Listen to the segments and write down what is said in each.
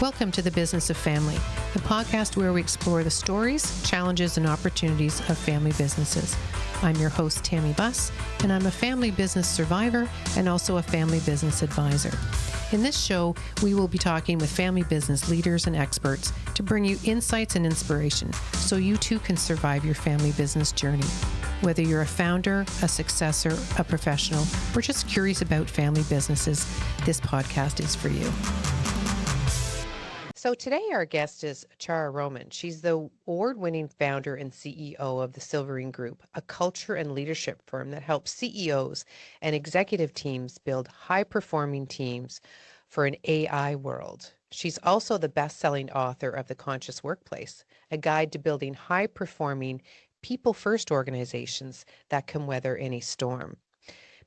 Welcome to The Business of Family, the podcast where we explore the stories, challenges, and opportunities of family businesses. I'm your host, Tammy Buss, and I'm a family business survivor and also a family business advisor. In this show, we will be talking with family business leaders and experts to bring you insights and inspiration so you too can survive your family business journey. Whether you're a founder, a successor, a professional, or just curious about family businesses, this podcast is for you. So today our guest is Shaara Roman. She's the award-winning founder and CEO of the Silverene Group, a culture and leadership firm that helps CEOs and executive teams build high-performing teams for an AI world. She's also the best-selling author of The Conscious Workplace, a guide to building high-performing, people-first organizations that can weather any storm.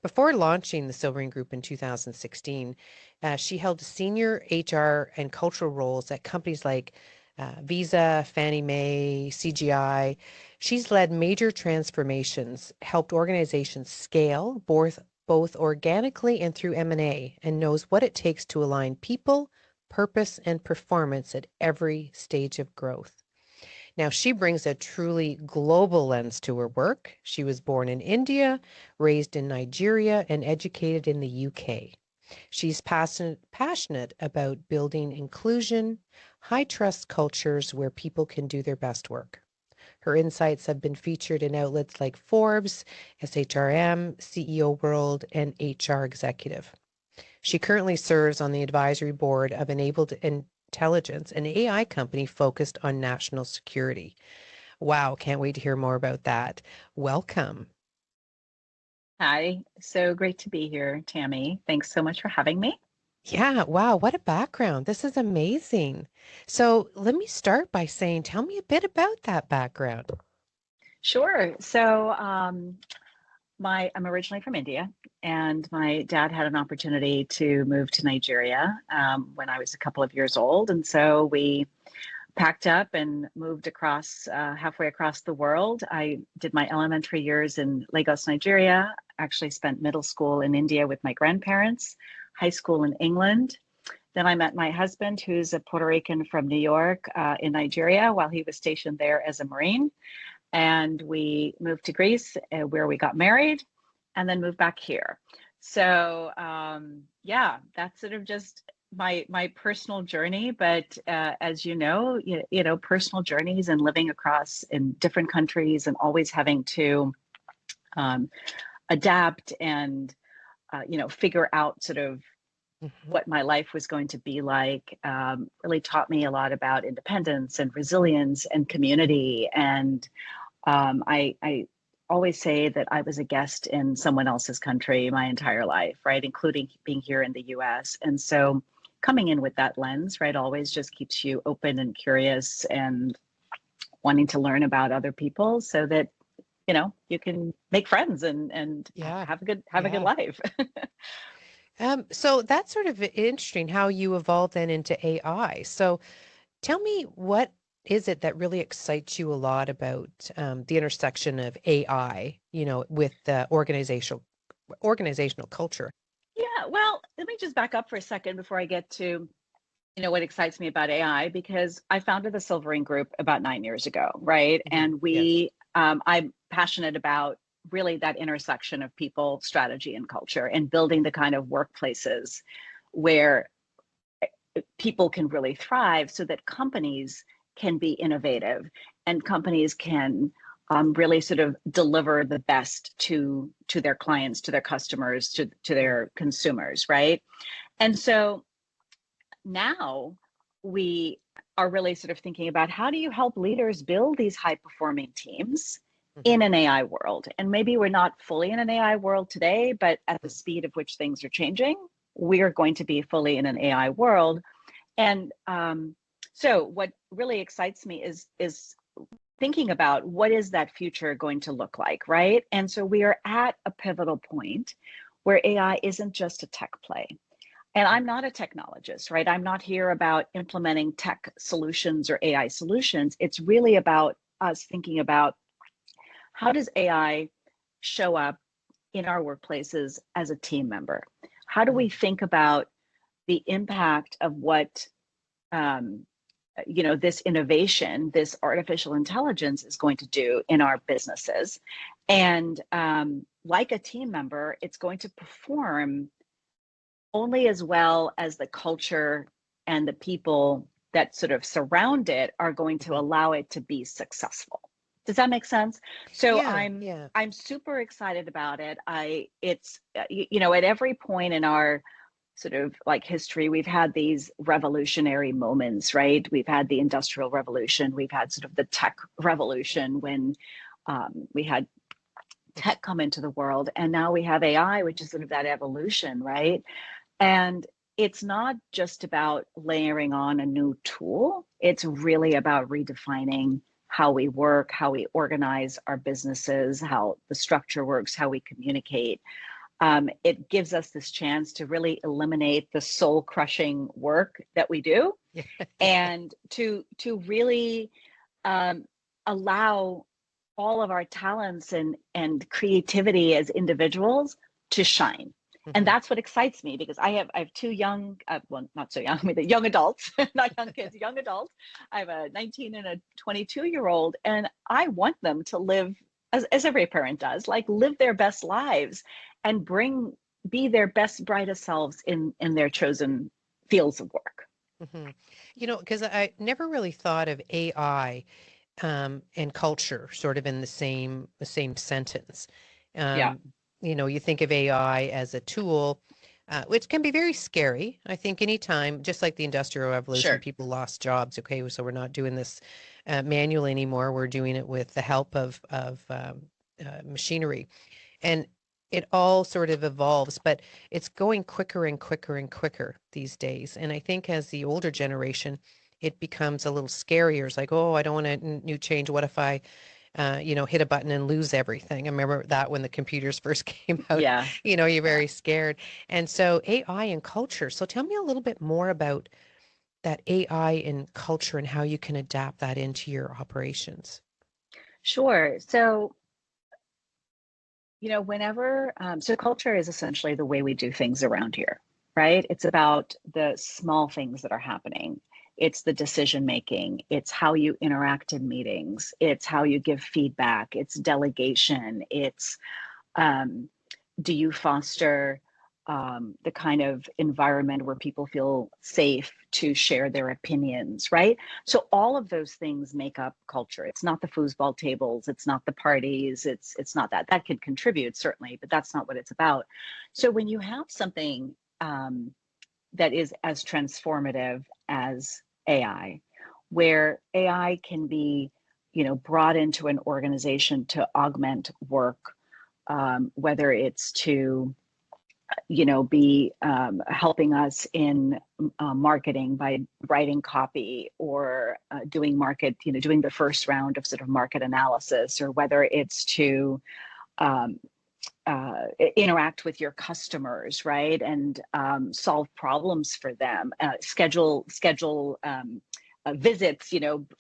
Before launching the Silverene Group in 2016, she held senior HR and cultural roles at companies like Visa, Fannie Mae, CGI. She's led major transformations, helped organizations scale both organically and through M&A, and knows what it takes to align people, purpose, and performance at every stage of growth. Now, she brings a truly global lens to her work. She was born in India, raised in Nigeria, and educated in the UK. She's passionate about building inclusion, high-trust cultures where people can do their best work. Her insights have been featured in outlets like Forbes, SHRM, CEO World, and HR Executive. She currently serves on the advisory board of Enabled Intelligence, an AI company focused on national security. Wow, can't wait to hear more about that. Welcome. Hi, so great to be here, Tammy. Thanks so much for having me. Yeah, wow, what a background. This is amazing. So let me start by saying, tell me a bit about that background. Sure. So I'm originally from India, and my dad had an opportunity to move to Nigeria when I was a couple of years old. And so we packed up and moved across halfway across the world. I did my elementary years in Lagos, Nigeria, actually spent middle school in India with my grandparents, high school in England. Then I met my husband, who's a Puerto Rican from New York, in Nigeria while he was stationed there as a Marine. And we moved to Greece where we got married and then moved back here. So yeah, that's sort of just my personal journey. But as you know, personal journeys and living across in different countries and always having to adapt and figure out sort of what my life was going to be like, really taught me a lot about independence and resilience and community. And I always say that I was a guest in someone else's country my entire life, right? Including being here in the US. And so coming in with that lens, right, always just keeps you open and curious and wanting to learn about other people so that, you can make friends and have a good life. So that's sort of interesting how you evolved then into AI. So tell me, what is it that really excites you a lot about the intersection of AI, with the organizational culture? Yeah, well, let me just back up for a second before I get to, what excites me about AI, because I founded the Silverene Group about 9 years ago, right? And I'm passionate about really that intersection of people, strategy, and culture, and building the kind of workplaces where people can really thrive so that companies can be innovative and companies can really sort of deliver the best to their clients, to their customers, to their consumers, right? And so now we are really sort of thinking about, how do you help leaders build these high performing teams in an AI world? And maybe we're not fully in an AI world today, but at the speed of which things are changing, we are going to be fully in an AI world. And so what really excites me is thinking about, what is that future going to look like, right? And so we are at a pivotal point where AI isn't just a tech play. And I'm not a technologist, right? I'm not here about implementing tech solutions or AI solutions. It's really about us thinking about, how does AI show up in our workplaces as a team member? How do we think about the impact of what this innovation, this artificial intelligence is going to do in our businesses. And like a team member, it's going to perform only as well as the culture and the people that sort of surround it are going to allow it to be successful. Does that make sense? So I'm super excited about it. It's at every point in our sort of like history, we've had these revolutionary moments, right? We've had the Industrial Revolution, we've had sort of the tech revolution when we had tech come into the world, and now we have AI, which is sort of that evolution, right? And it's not just about layering on a new tool, it's really about redefining how we work, how we organize our businesses, how the structure works, how we communicate. It gives us this chance to really eliminate the soul crushing work that we do and to really allow all of our talents and creativity as individuals to shine. And that's what excites me, because I have two young, well, not so young, I mean, young adults, not young kids, young adults. I have a 19 and a 22-year-old, and I want them to live, as every parent does, like live their best lives and be their best, brightest selves in their chosen fields of work. Because I never really thought of AI and culture sort of in the same sentence. You think of AI as a tool, which can be very scary. I think anytime, just like the Industrial Revolution, people lost jobs. Okay, so we're not doing this manually anymore. We're doing it with the help of machinery, and it all sort of evolves, but it's going quicker and quicker and quicker these days. And I think as the older generation, it becomes a little scarier. It's like, oh, I don't want a new change. What if I hit a button and lose everything? I remember that when the computers first came out. Yeah. You're very scared. And so AI and culture. So tell me a little bit more about that AI and culture and how you can adapt that into your operations. Sure. So, so culture is essentially the way we do things around here, right? It's about the small things that are happening. It's the decision making. It's how you interact in meetings. It's how you give feedback. It's delegation. It's do you foster the kind of environment where people feel safe to share their opinions, right? So all of those things make up culture. It's not the foosball tables. It's not the parties. It's not that. That can contribute, certainly, but that's not what it's about. So when you have something that is as transformative as AI, where AI can be, brought into an organization to augment work, whether it's to, be helping us in marketing by writing copy or doing doing the first round of sort of market analysis, or whether it's to interact with your customers, right, and solve problems for them, schedule visits,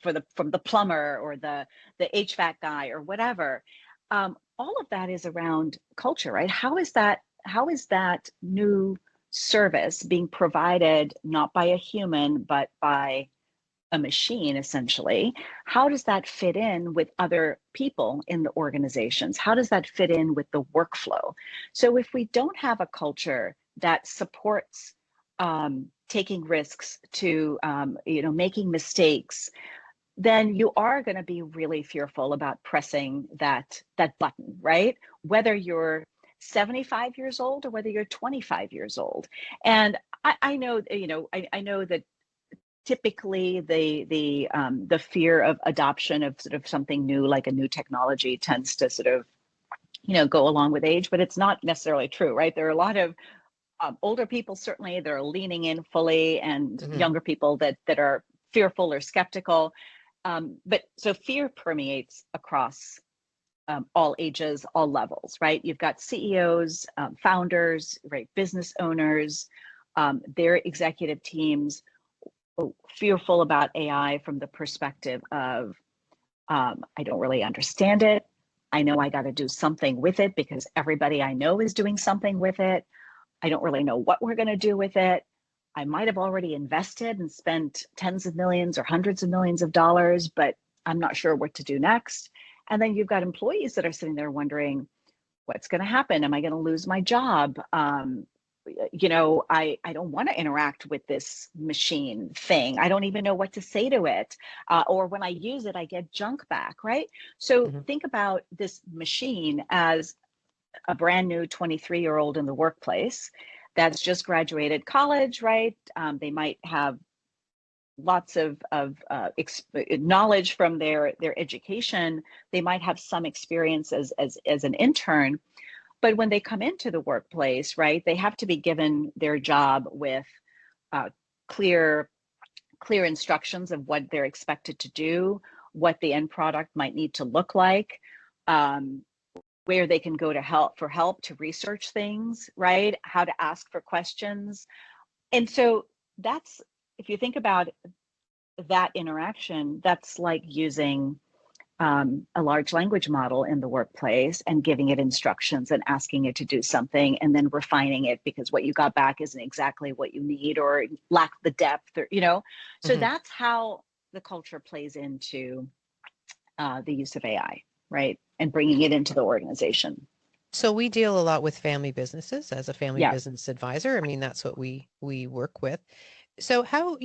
from the plumber or the HVAC guy or whatever. All of that is around culture, right? How is that new service being provided not by a human but by a machine, essentially? How does that fit in with other people in the organizations? How does that fit in with the workflow? So if we don't have a culture that supports taking risks, to making mistakes, then you are going to be really fearful about pressing that button, right? Whether you're 75 years old or whether you're 25 years old. And I know, I know that typically the fear of adoption of sort of something new, like a new technology, tends to sort of, go along with age, but it's not necessarily true, right? There are a lot of older people, certainly, that are leaning in fully, and younger people that are fearful or skeptical. But so fear permeates across all ages, all levels, right? You've got CEOs, founders, right, business owners, their executive teams, fearful about AI from the perspective of, I don't really understand it. I know I got to do something with it because everybody I know is doing something with it. I don't really know what we're going to do with it. I might have already invested and spent tens of millions or hundreds of millions of dollars, but I'm not sure what to do next. And then you've got employees that are sitting there wondering, what's going to happen? Am I going to lose my job? I don't want to interact with this machine thing. I don't even know what to say to it. Or when I use it, I get junk back, right? So think about this machine as a brand new 23-year-old in the workplace that's just graduated college, right? They might have lots of knowledge from their education. They might have some experience as an intern, but when they come into the workplace, right, they have to be given their job with clear instructions of what they're expected to do, what the end product might need to look like, where they can go to help to research things, right? How to ask for questions. And so that's, if you think about that interaction, that's like using a large language model in the workplace and giving it instructions and asking it to do something and then refining it because what you got back isn't exactly what you need or lack the depth or, so that's how the culture plays into the use of AI, right? And bringing it into the organization. So we deal a lot with family businesses as a family business advisor. I mean, that's what we work with. So how,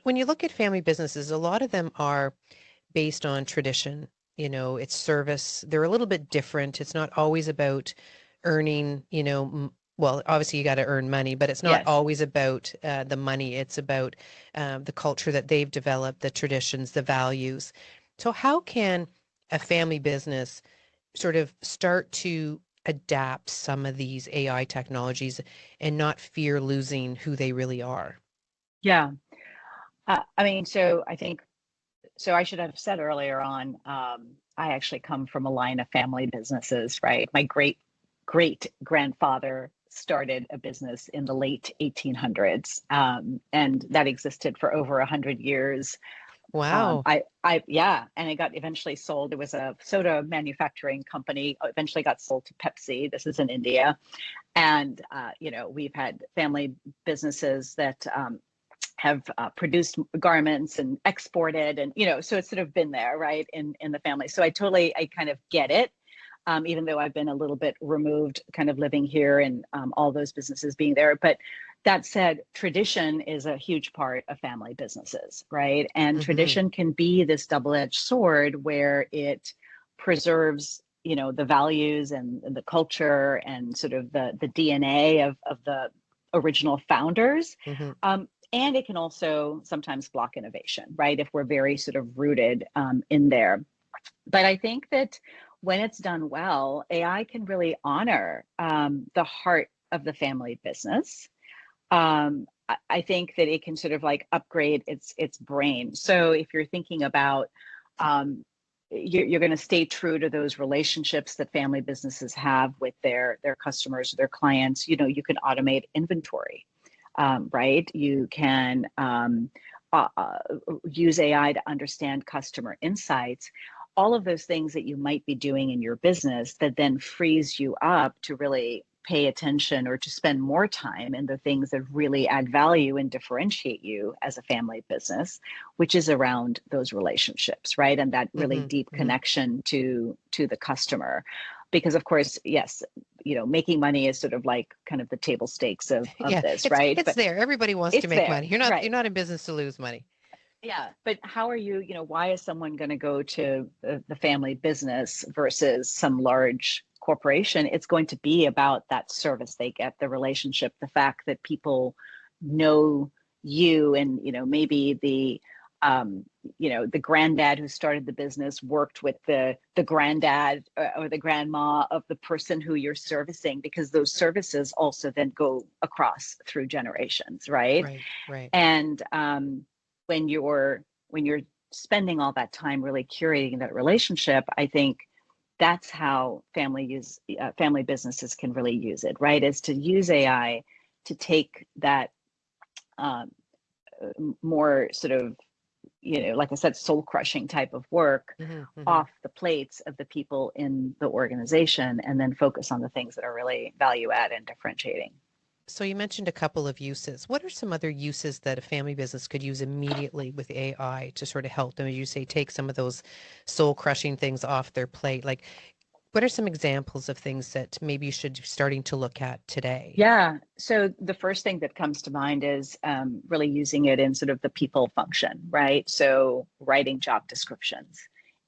when you look at family businesses, a lot of them are based on tradition. It's service. They're a little bit different. It's not always about earning, well, obviously you got to earn money, but it's not always about the money. It's about the culture that they've developed, the traditions, the values. So how can a family business sort of start to adapt some of these AI technologies and not fear losing who they really are? Yeah. So I think, so I should have said earlier on, I actually come from a line of family businesses, right? My great grandfather started a business in the late 1800s, and that existed for over 100 years. Wow. And it got eventually sold. It was a soda manufacturing company, eventually got sold to Pepsi. This is in India. And, we've had family businesses that have produced garments and exported. And, so it's sort of been there, right, in the family. So I kind of get it. Even though I've been a little bit removed, kind of living here and all those businesses being there. But that said, tradition is a huge part of family businesses, right? And tradition can be this double-edged sword where it preserves, the values and the culture and sort of the DNA of the original founders. And it can also sometimes block innovation, right? If we're very sort of rooted in there. But I think that when it's done well, AI can really honor the heart of the family business. I think that it can sort of like upgrade its brain. So if you're thinking about, you're going to stay true to those relationships that family businesses have with their customers, their clients. You can automate inventory, right? You can use AI to understand customer insights. All of those things that you might be doing in your business that then frees you up to really pay attention or to spend more time in the things that really add value and differentiate you as a family business, which is around those relationships, right? And that really deep connection to the customer. Because of course, yes, making money is sort of like kind of the table stakes of this, right? It's there. Everybody wants to make money. You're not in business to lose money. Yeah, but how are you, why is someone going to go to the family business versus some large corporation? It's going to be about that service they get, the relationship, the fact that people know you and, maybe the granddad who started the business worked with the granddad or the grandma of the person who you're servicing, because those services also then go across through generations, right? Right. And when you're spending all that time really curating that relationship, I think that's how family businesses can really use it, right? Is to use AI to take that more sort of, like I said, soul crushing type of work off the plates of the people in the organization, and then focus on the things that are really value add and differentiating. So you mentioned a couple of uses. What are some other uses that a family business could use immediately with AI to sort of help them, as you say, take some of those soul crushing things off their plate? Like, what are some examples of things that maybe you should be starting to look at today? Yeah. So the first thing that comes to mind is really using it in sort of the people function, right? So writing job descriptions.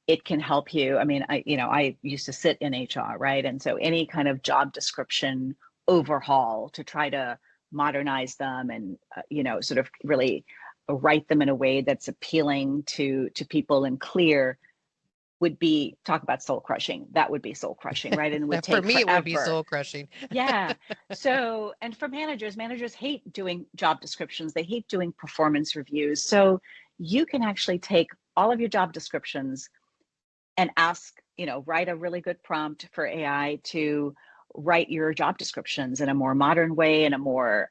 It can help you. I mean, I used to sit in HR, right? And so any kind of job description overhaul to try to modernize them and sort of really write them in a way that's appealing to people and clear would be, talk about soul crushing. That would be soul crushing, right? And it would For take me, it would be forever. soul crushing. Yeah. So, and for managers hate doing job descriptions. They hate doing performance reviews. So you can actually take all of your job descriptions and ask, write a really good prompt for AI to write your job descriptions in a more modern way, in a more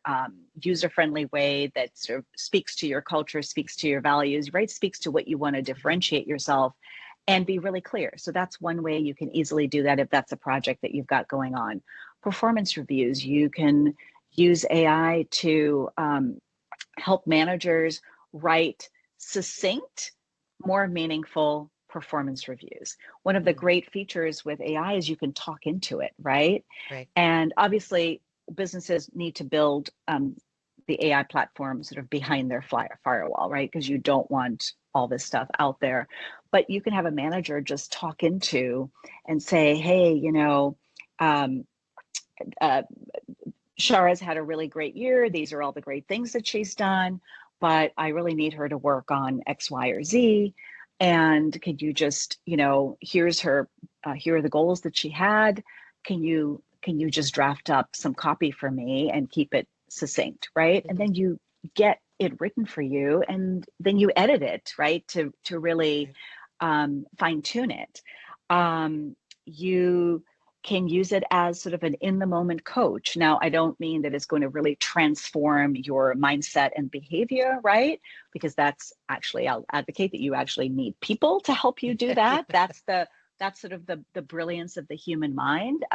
user-friendly way that sort of speaks to your culture, speaks to your values, right? Speaks to what you want to differentiate yourself and be really clear. So that's one way you can easily do that if that's a project that you've got going on. Performance reviews, you can use AI to help managers write succinct, more meaningful performance reviews. One of the Mm, great features with AI is you can talk into it, right? right. And obviously, businesses need to build the AI platform sort of behind their firewall, right? Because you don't want all this stuff out there. But you can have a manager just talk into and say, hey, um, uh, Shaara's had a really great year. These are all the great things that she's done, but I really need her to work on X, Y, or Z. And could you just, here's her, here are the goals that she had. Can you just draft up some copy for me and keep it succinct, right? And Mhm. then you get it written for you, and then you edit it, right, to really Right. fine tune it. You can use it as sort of an in the moment coach. Now, I don't mean that it's going to really transform your mindset and behavior, right? Because that's actually, I'll advocate that you actually need people to help you do that. Yeah. That's sort of the brilliance of the human mind.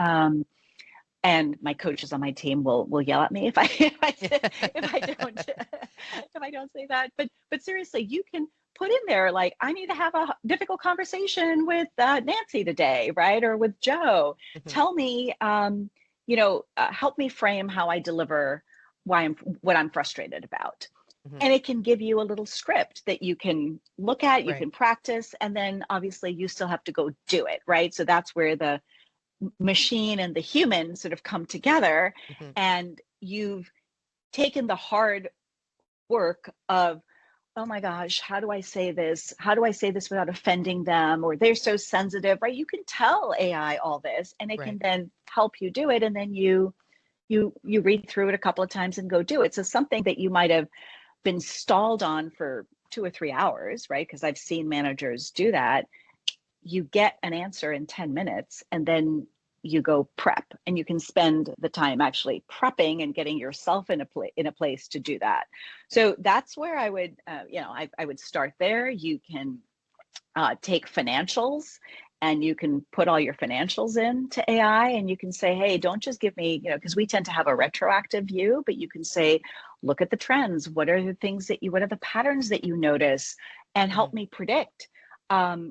And my coaches on my team will yell at me if I don't if I don't say that. But seriously, you can put in there like, I need to have a difficult conversation with Nancy today, right, or with Joe. Mhm, Tell me, help me frame how I deliver what I'm frustrated about. mhm. And it can give you a little script that you can look at, you Right. can practice, and then obviously you still have to go do it, right? So that's where the machine and the human sort of come together, Mhm. and you've taken the hard work of, oh my gosh, how do I say this, without offending them, or they're so sensitive, right? You can tell AI all this and it can Right. then help you do it, and then you read through it a couple of times and go do it. So something that you might have been stalled on for 2 or 3 hours, right, because I've seen managers do that, you get an answer in 10 minutes, and then you go prep, and you can spend the time actually prepping and getting yourself in a place to do that. So that's where I would I would start there. You can take financials, and you can put all your financials into AI, and you can say, hey, don't just give me, because we tend to have a retroactive view, but you can say, look at the trends. What are the things what are the patterns that you notice, and help Mhm. me predict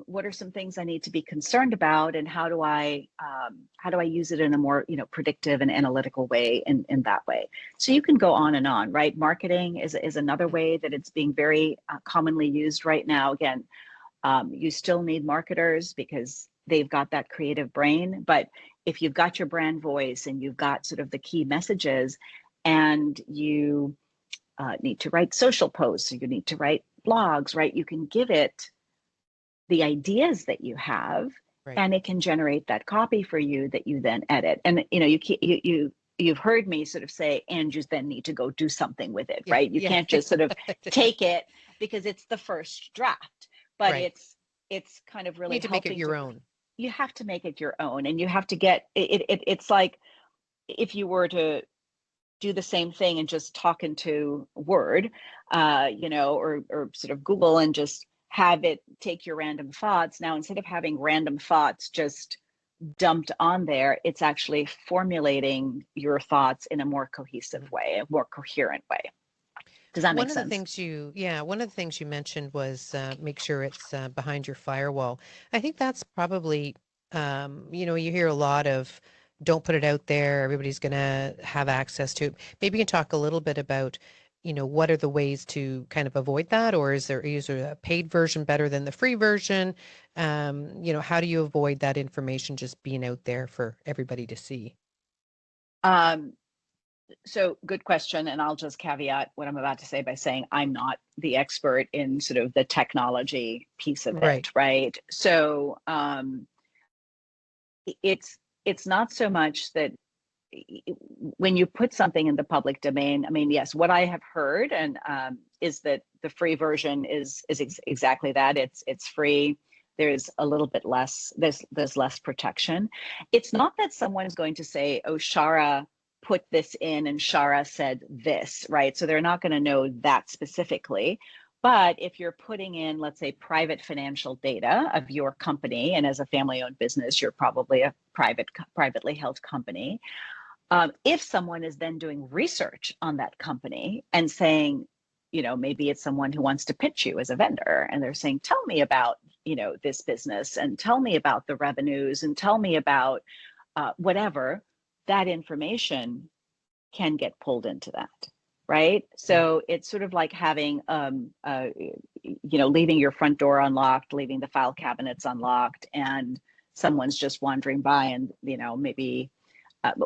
what are some things I need to be concerned about, and how do I use it in a more predictive and analytical way in that way. So you can go on and on, right? Marketing is another Mhm. way that it's being very commonly used right now. Again, you still need marketers because they've got that creative brain. But if you've got your brand voice and you've got sort of the key messages, and you need to write social posts, or you need to write blogs, right? You can give it the ideas that you have, Right. and it can generate that copy for you that you then edit. And you've heard me sort of say, and you then need to go do something with it, Yeah. right? You Yeah. can't just sort of take it because it's the first draft, but Right. it's kind of You really need to make it helping your to, own. you have to make it your own, and you have to get it's like if you were to do the same thing and just talk into Word, or sort of Google, and just have it take your random thoughts. Now, instead of having random thoughts just dumped on there, it's actually formulating your thoughts in a more cohesive way, a more coherent way. Does that make sense? One of the things you mentioned was make sure it's behind your firewall. I think that's probably, you hear a lot of don't put it out there. Everybody's going to have access to it. Maybe you can talk a little bit about, what are the ways to kind of avoid that, or is there a paid version better than the free version? How do you avoid that information just being out there for everybody to see? So good question. And I'll just caveat what I'm about to say by saying I'm not the expert in sort of the technology piece of Right. it, right? So it's not so much that when you put something in the public domain, I mean, yes, what I have heard and is that the free version is exactly that. It's free. There's a little bit less. There's less protection. It's not that someone's going to say, "Oh, Shaara put this in and Shaara said this," right? So they're not going to know that specifically. But if you're putting in, let's say, private financial data of your company, and as a family-owned business, you're probably a privately held company. If someone is then doing research on that company and saying, maybe it's someone who wants to pitch you as a vendor, and they're saying, "Tell me about, this business, and tell me about the revenues, and tell me about whatever," that information can get pulled into that. Right. So it's sort of like having, leaving your front door unlocked, leaving the file cabinets unlocked, and someone's just wandering by and, maybe,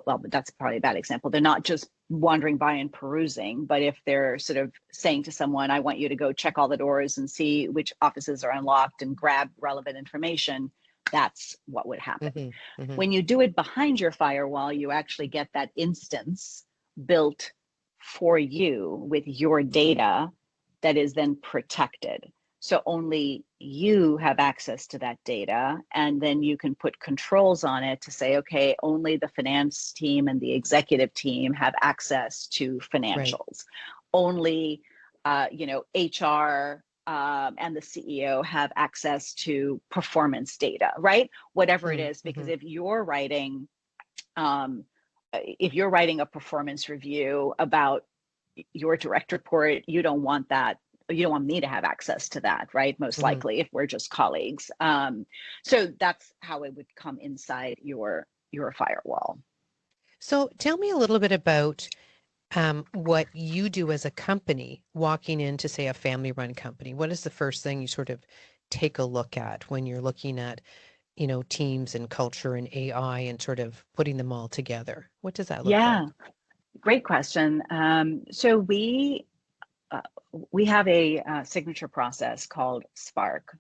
well, that's probably a bad example. They're not just wandering by and perusing, but if they're sort of saying to someone, "I want you to go check all the doors and see which offices are unlocked and grab relevant information," that's what would happen. Mm-hmm, mm-hmm. When you do it behind your firewall, you actually get that instance built for you with your data that is then protected. So only you have access to that data, and then you can put controls on it to say, okay, only the finance team and the executive team have access to financials. Right. Only, HR and the CEO have access to performance data, right? Whatever it is, because if you're writing a performance review about your direct report, you don't want that. You don't want me to have access to that, right? Most likely, if we're just colleagues. So that's how it would come inside your firewall. So tell me a little bit about what you do as a company walking into, say, a family-run company. What is the first thing you sort of take a look at when you're looking at, teams and culture and AI and sort of putting them all together? What does that look like? Yeah, great question. So we have a signature process called Spark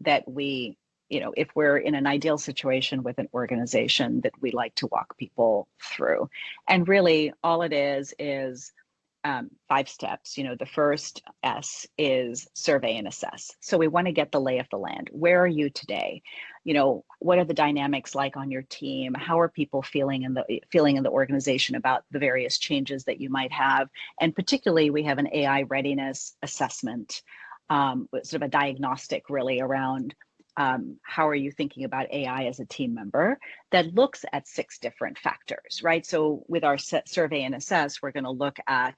that we, if we're in an ideal situation with an organization, that we like to walk people through. And really all it is 5 steps. The first S is survey and assess. So we want to get the lay of the land. Where are you today? What are the dynamics like on your team? How are people feeling in the organization about the various changes that you might have? And particularly, we have an AI readiness assessment, sort of a diagnostic really around how are you thinking about AI as a team member, that looks at 6 different factors, right? So with our survey and assess, we're going to look at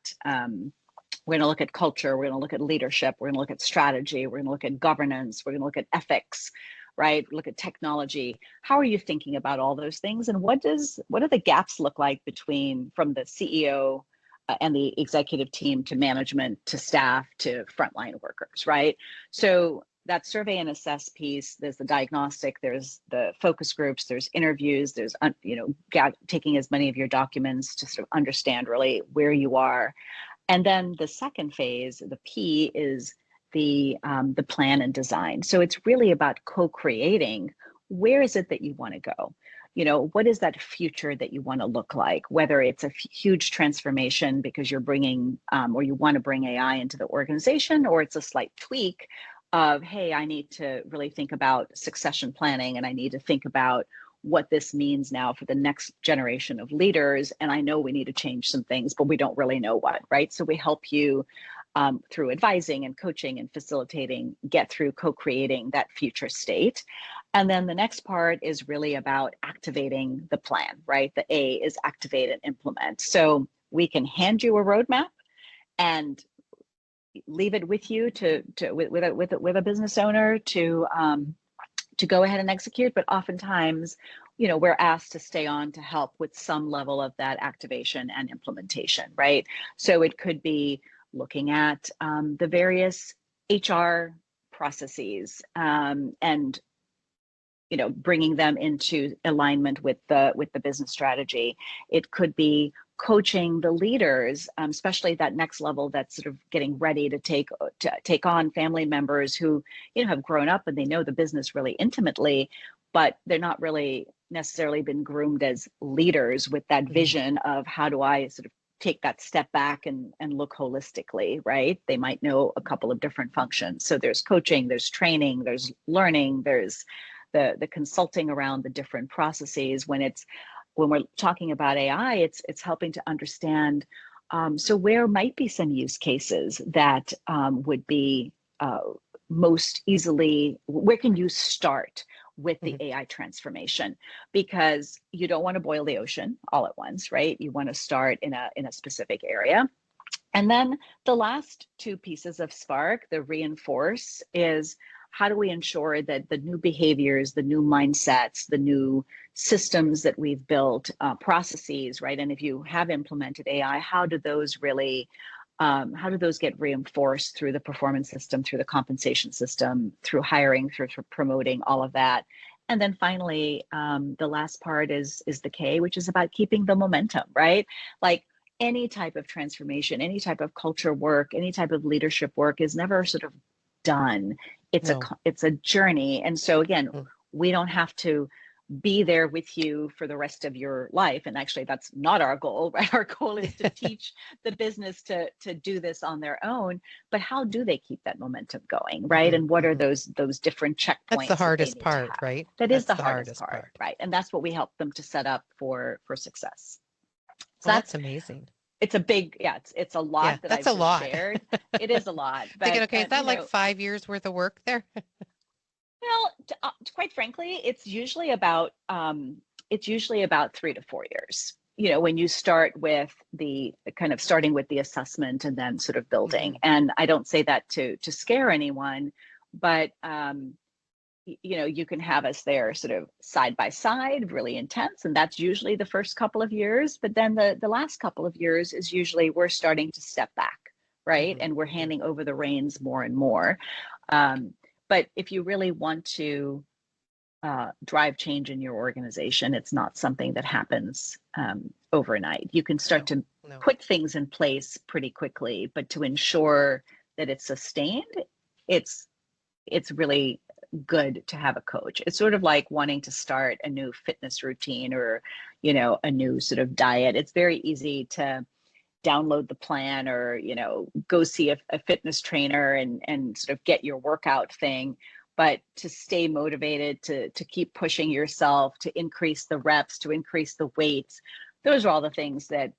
culture, we're going to look at leadership, we're going to look at strategy, we're going to look at governance, we're going to look at ethics, right? Look at technology. How are you thinking about all those things? And what do the gaps look like from the CEO and the executive team to management to staff to frontline workers, right? So that survey and assess piece, there's the diagnostic, there's the focus groups, there's interviews, there's taking as many of your documents to sort of understand really where you are. And then the second phase, the P, is the plan and design. So it's really about co-creating. Where is it that you want to go? What is that future that you want to look like? Whether it's a huge transformation because you're bringing or you want to bring AI into the organization, or it's a slight tweak of, hey, I need to really think about succession planning, and I need to think about what this means now for the next generation of leaders. And I know we need to change some things, but we don't really know what, right? So we help you through advising and coaching and facilitating, get through co-creating that future state. And then the next part is really about activating the plan, right? The A is activate and implement. So we can hand you a roadmap and leave it with you with a business owner to go ahead and execute. But oftentimes, we're asked to stay on to help with some level of that activation and implementation, right? So it could be looking at the various HR processes, and bringing them into alignment with the business strategy. It could be coaching the leaders, especially that next level that's sort of getting ready to take on family members who have grown up and they know the business really intimately, but they're not really necessarily been groomed as leaders with that vision of how do I sort of take that step back and look holistically, right? They might know a couple of different functions. So there's coaching, there's training, there's learning, there's the consulting around the different processes. When we're talking about AI, it's helping to understand. So where might be some use cases that would be most easily, where can you start with the AI transformation? Because you don't want to boil the ocean all at once, right? You want to start in a specific area. And then the last two pieces of Spark, the reinforce, is how do we ensure that the new behaviors, the new mindsets, the new systems that we've built, processes, right? And if you have implemented AI, how do those get reinforced through the performance system, through the compensation system, through hiring, through promoting, all of that? And then finally, the last part is the K, which is about keeping the momentum, right? Like any type of transformation, any type of culture work, any type of leadership work is never sort of done. It's a journey. And so again, we don't have to be there with you for the rest of your life. And actually that's not our goal, right? Our goal is to teach the business to do this on their own. But how do they keep that momentum going, right? And what are those different checkpoints? That's the hardest part, right? That is the hardest part, right? And that's what we help them to set up for success. So that's amazing. It's a big, it's a lot that I've just shared. It is a lot. But thinking, okay, is that like 5 years worth of work there? Well, quite frankly, it's usually about 3 to 4 years. When you start with the kind of starting with the assessment and then sort of building. And I don't say that to scare anyone, but you can have us there sort of side by side, really intense. And that's usually the first couple of years. But then the last couple of years is usually we're starting to step back, right? And we're handing over the reins more and more. But if you really want to drive change in your organization, it's not something that happens overnight. You can start to put things in place pretty quickly, but to ensure that it's sustained, it's really good to have a coach. It's sort of like wanting to start a new fitness routine or, a new sort of diet. It's very easy to download the plan or, go see a fitness trainer and sort of get your workout thing. But to stay motivated, to keep pushing yourself, to increase the reps, to increase the weights, those are all the things that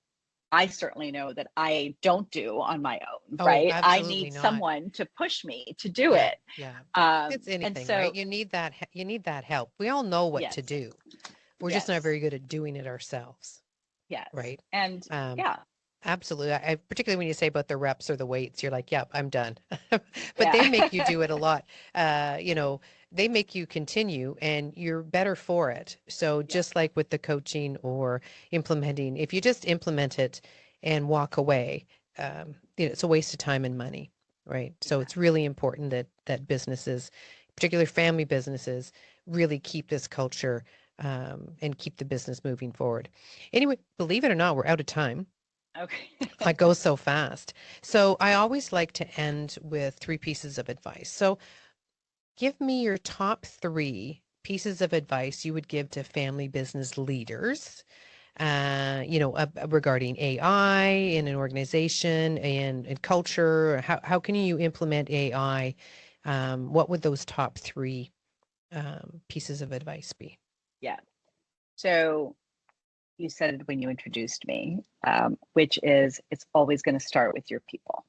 I certainly know that I don't do on my own, right? I need someone to push me to do it. Yeah. It's anything, right? You need that help. We all know what to do. We're just not very good at doing it ourselves. Yes. Right. And absolutely. I particularly when you say about the reps or the weights, you're like, yep, I'm done. But they make you do it a lot. They make you continue and you're better for it. So just like with the coaching or implementing, if you just implement it and walk away, it's a waste of time and money, right? So it's really important that businesses, particularly family businesses, really keep this culture and keep the business moving forward. Anyway, believe it or not, we're out of time. Okay. I go so fast. So I always like to end with 3 pieces of advice. So give me your top 3 pieces of advice you would give to family business leaders, regarding AI in an organization and culture. How can you implement AI? What would those top 3 pieces of advice be? Yeah. So you said it when you introduced me, which is it's always going to start with your people.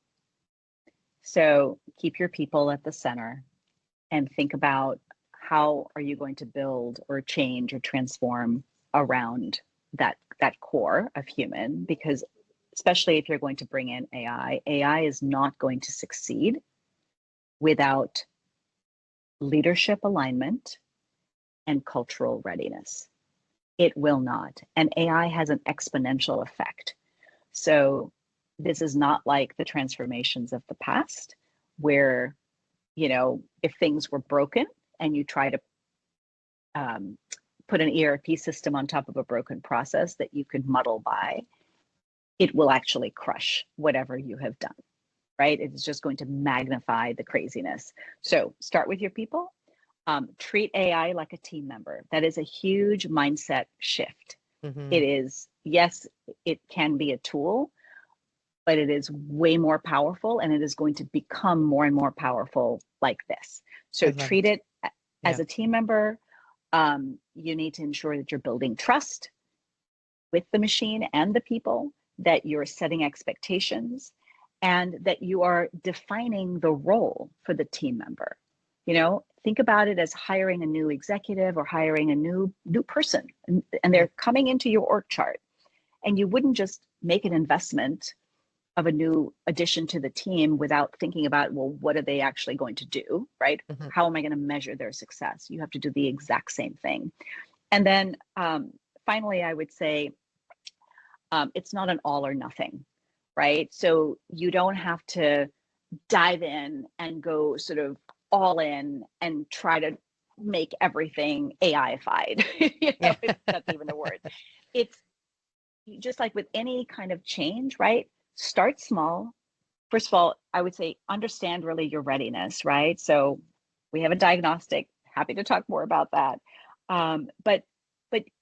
So keep your people at the center and think about how are you going to build or change or transform around that core of human? Because especially if you're going to bring in AI is not going to succeed without leadership alignment and cultural readiness. It will not. And AI has an exponential effect. So this is not like the transformations of the past where, if things were broken and you try to put an ERP system on top of a broken process that you could muddle by, it will actually crush whatever you have done, right? It is just going to magnify the craziness. So start with your people. Treat AI like a team member. That is a huge mindset shift. Mm-hmm. It is, yes, it can be a tool, but it is way more powerful, and it is going to become more and more powerful like this. So treat it as a team member. You need to ensure that you're building trust with the machine and the people, that you're setting expectations, and that you are defining the role for the team member. Think about it as hiring a new executive or hiring a new person, and they're coming into your org chart, and you wouldn't just make an investment of a new addition to the team without thinking about, well, what are they actually going to do, right? Mm-hmm. How am I going to measure their success? You have to do the exact same thing. And then finally, I would say it's not an all or nothing, right? So you don't have to dive in and go sort of all in and try to make everything AI-fied. That's even the word. It's just like with any kind of change, right? Start small. First of all, I would say understand really your readiness, right? So we have a diagnostic. Happy to talk more about that. But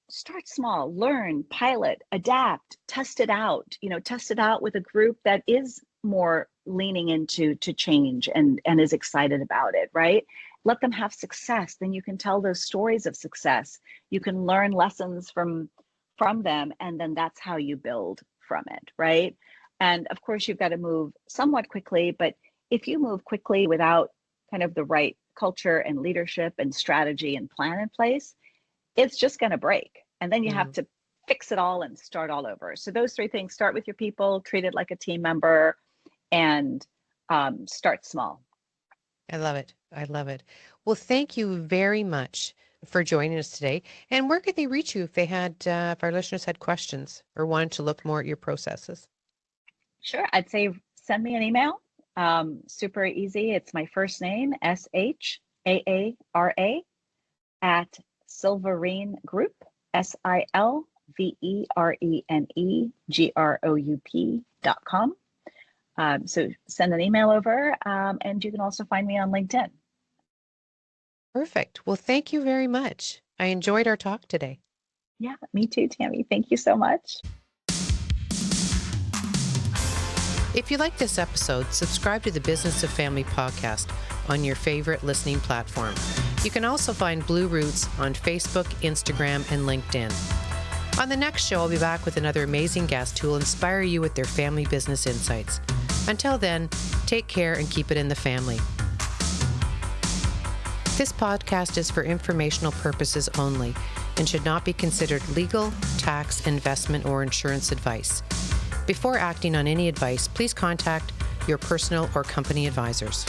start small, learn, pilot, adapt, test it out. Test it out with a group that is more leaning into change and is excited about it, right? Let them have success. Then you can tell those stories of success. You can learn lessons from them, and then that's how you build from it, right? And of course, you've got to move somewhat quickly, but if you move quickly without kind of the right culture and leadership and strategy and plan in place, it's just going to break. And then you have to fix it all and start all over. So those three things: start with your people, treat it like a team member, and start small. I love it. I love it. Well, thank you very much for joining us today. And where could they reach you if our listeners had questions or wanted to look more at your processes? Sure. I'd say send me an email. Super easy. It's my first name, SHAARA, at Silverene Group, SILVERENEGROUP.com. So send an email over, and you can also find me on LinkedIn. Perfect. Well, thank you very much. I enjoyed our talk today. Yeah, me too, Tammy. Thank you so much. If you like this episode, subscribe to the Business of Family podcast on your favorite listening platform. You can also find Blue Roots on Facebook, Instagram, and LinkedIn. On the next show, I'll be back with another amazing guest who will inspire you with their family business insights. Until then, take care and keep it in the family. This podcast is for informational purposes only and should not be considered legal, tax, investment, or insurance advice. Before acting on any advice, please contact your personal or company advisors.